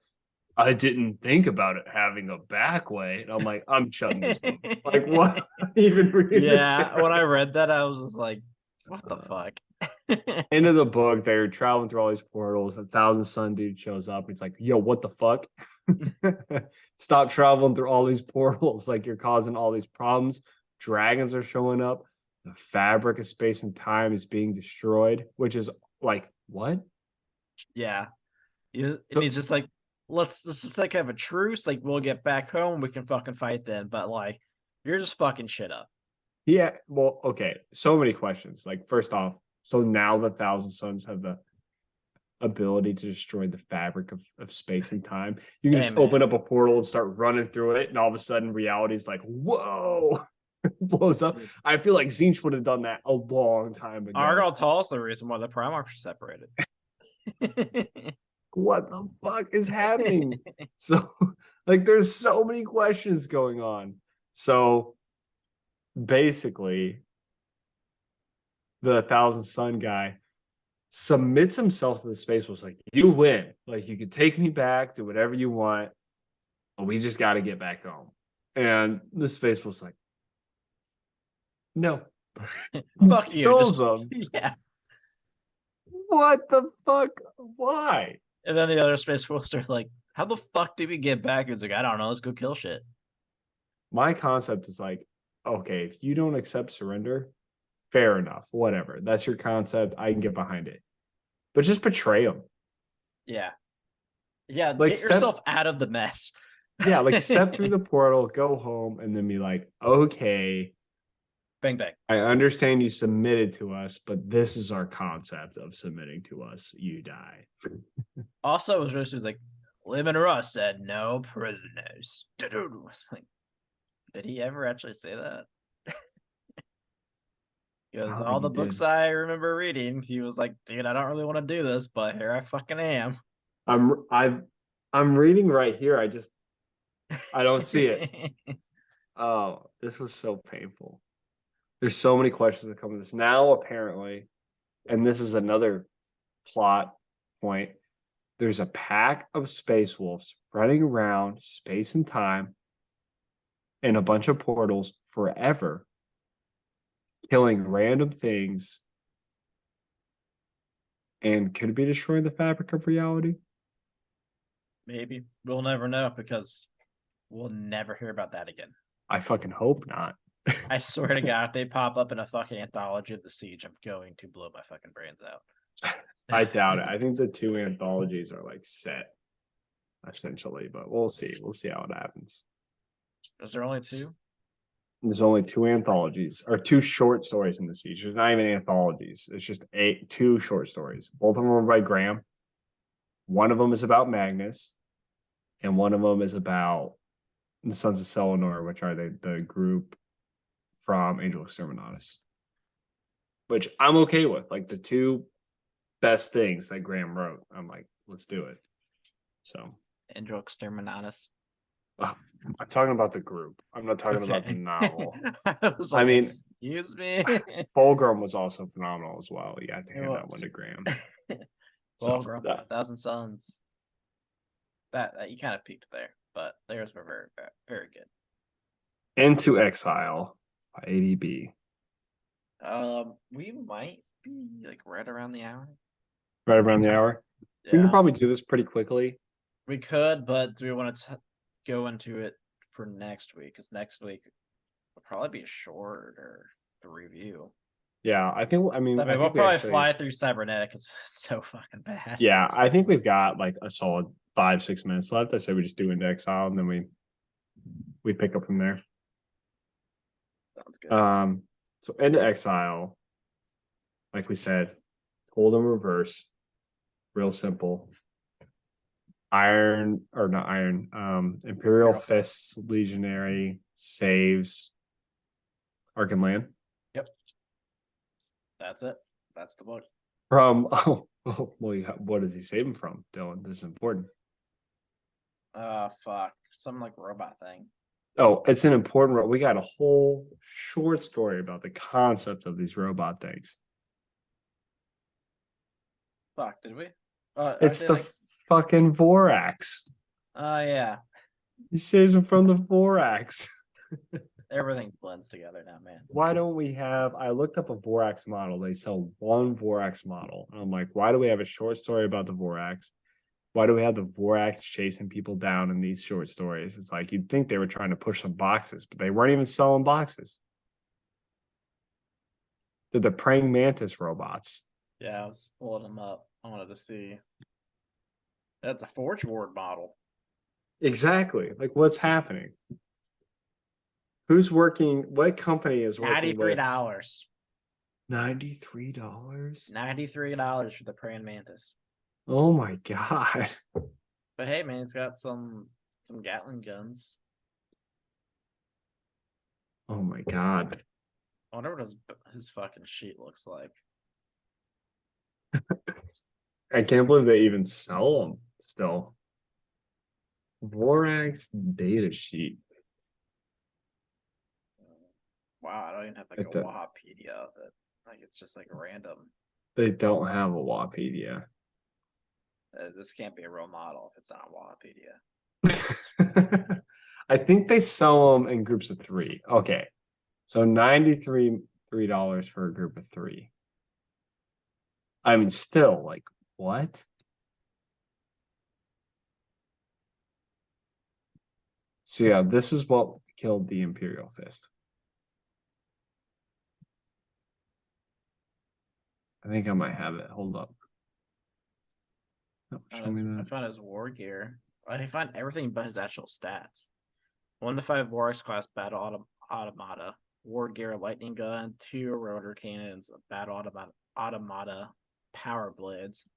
I didn't think about it having a back way. And I'm like, I'm shutting this book. Like, what? Even reading this shit Yeah, when I right read that, I was just like, what the now? fuck? End of the book, they're traveling through all these portals. A Thousand Sun dude shows up. He's like, yo, what the fuck? Stop traveling through all these portals. Like, you're causing all these problems. Dragons are showing up. The fabric of space and time is being destroyed, which is like, what? Yeah. And he's just like, let's just like have a truce. Like, we'll get back home. We can fucking fight then. But like, you're just fucking shit up. Yeah, well, okay. So many questions. Like, first off, so now the Thousand Suns have the ability to destroy the fabric of space and time. You can Hey, just open man. up a portal and start running through it, and all of a sudden reality is like, whoa, blows up. I feel like Zinch would have done that a long time ago. Argyle Tall is the reason why the Primarchs are separated. What the fuck is happening? So, like, there's so many questions going on. So basically, the Thousand Sun guy submits himself to the space was like, you win. Like, you can take me back, do whatever you want, but we just got to get back home. And the space was like, no. Fuck you. Kills Just, him. yeah. What the fuck? Why? And then the other Space Wolves are like, how the fuck did we get back? He's like, I don't know. Let's go kill shit. My concept is like, okay, if you don't accept surrender, fair enough. Whatever. That's your concept. I can get behind it. But just betray them. Yeah. Yeah. Like, Get yourself out of the mess. Yeah, like step through the portal, go home, and then be like, okay, Bang, bang. I understand you submitted to us, but this is our concept of submitting to us. You die. Also, it was just like, Lemon Russ said no prisoners. Like, did he ever actually say that? Because all the books I remember reading, he was like, dude, I don't really want to do this, but here I fucking am. I'm reading right here. I don't see it. Oh, this was so painful. There's so many questions that come with this. Now, apparently, and this is another plot point, there's a pack of space wolves running around space and time in a bunch of portals forever, killing random things, and could be destroying the fabric of reality. Maybe. We'll never know because we'll never hear about that again. I fucking hope not. I swear to God, if they pop up in a fucking anthology of the siege, I'm going to blow my fucking brains out. I doubt it. I think the two anthologies are like set, essentially, but we'll see. We'll see how it happens. Is there only two? There's only 2 anthologies or 2 short stories in the siege. There's not even anthologies. It's just 2 short stories. Both of them are by Graham. One of them is about Magnus, and one of them is about the Sons of Selenor, which are the group from Angel Exterminatus, which I'm okay with. Like the 2 best things that Graham wrote. I'm like, let's do it. So Angel Exterminatus. I'm talking about the group. I'm not talking about the novel. I mean, excuse me. Fulgrim was also phenomenal as well. You have to hand that one to Graham. Fulgrim, 1,000 Suns. That you kind of peaked there, but theirs were very, very, very good. Into Exile by ADB. We might be like right around the hour. Right around the hour. Yeah. We can probably do this pretty quickly. We could, but do we want to go into it for next week? Because next week will probably be shorter the review. Yeah, I think. I mean, we'll probably fly through Cybernetic. It's so fucking bad. Yeah, I think we've got like a solid 5-6 minutes left. I say we just do Into Exile and then we pick up from there. Sounds good. So Into Exile, like we said, told in reverse, real simple. Imperial Fists Legionary saves Arkham Land. Yep. That's it. That's the book. From what does he save him from, Dylan? This is important. Fuck. Some like robot thing. Oh, it's an important. We got a whole short story about the concept of these robot things. Fuck, did we? It's the fucking Vorax. Oh, yeah. He saves him from the Vorax. Everything blends together now, man. Why don't we have? I looked up a Vorax model. They sell one Vorax model. And I'm like, why do we have a short story about the Vorax? Why do we have the Vorax chasing people down in these short stories? It's like you'd think they were trying to push some boxes, but they weren't even selling boxes. They're the praying mantis robots. Yeah, I was pulling them up. I wanted to see. That's a Forge Ward model. Exactly. Like, what's happening? Who's working? What company is working? $93. $93. $93 for the praying mantis. Oh my god! But hey, man, it's got some Gatling guns. Oh my god! I wonder what his fucking sheet looks like. I can't believe they even sell them still. Vorax data sheet. Wow, I don't even have like a Wahapedia of it. Like it's just like random. They don't have a Wahapedia. This can't be a real model if it's not a Wahapedia. I think they sell them in groups of 3. Okay, so $93 for a group of 3. I mean, still, like, what? So yeah, this is what killed the Imperial Fist. I think I might have it. Hold up. Oh, I found his war gear. I find everything but his actual stats. 1 to 5 Vorax class battle automata, war gear, lightning gun, 2 rotor cannons, battle automata, power blades,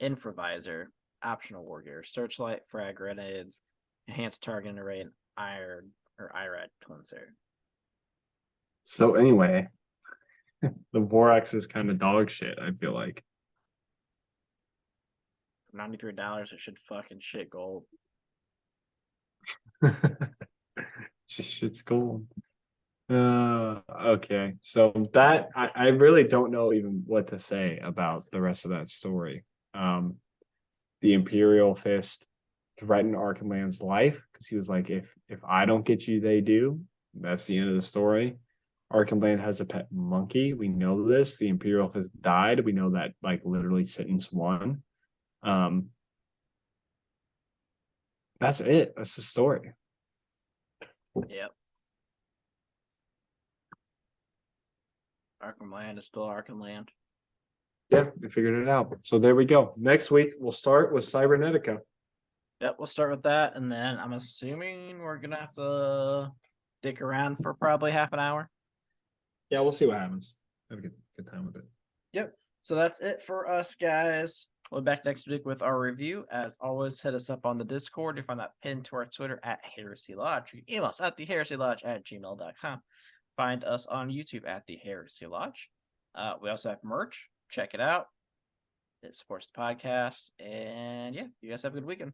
infravisor, optional war gear, searchlight, frag grenades, enhanced target array, and IRAD cleanser. So anyway, the Vorax is kind of dog shit, I feel like. For $93, it should fucking shit gold. Just shit's gold. Okay. So that I really don't know even what to say about the rest of that story. The Imperial Fist threatened Arkham Land's life because he was like, if I don't get you, they do. That's the end of the story. Arkham Land has a pet monkey. We know this. The Imperial Fist died. We know that like literally sentence 1. That's it. That's the story. Yep. Arkham Land is still Arkham Land. Yeah, we figured it out. So there we go. Next week we'll start with Cybernetica. Yep, we'll start with that, and then I'm assuming we're gonna have to dick around for probably half an hour. Yeah, we'll see what happens. Have a good time with it. Yep. So that's it for us, guys. We'll be back next week with our review. As always, hit us up on the Discord. You find that pinned to our Twitter at Heresy Lodge. You can email us at theheresylodge@gmail.com. Find us on YouTube at The Heresy Lodge. We also have merch. Check it out. It supports the podcast. And yeah, you guys have a good weekend.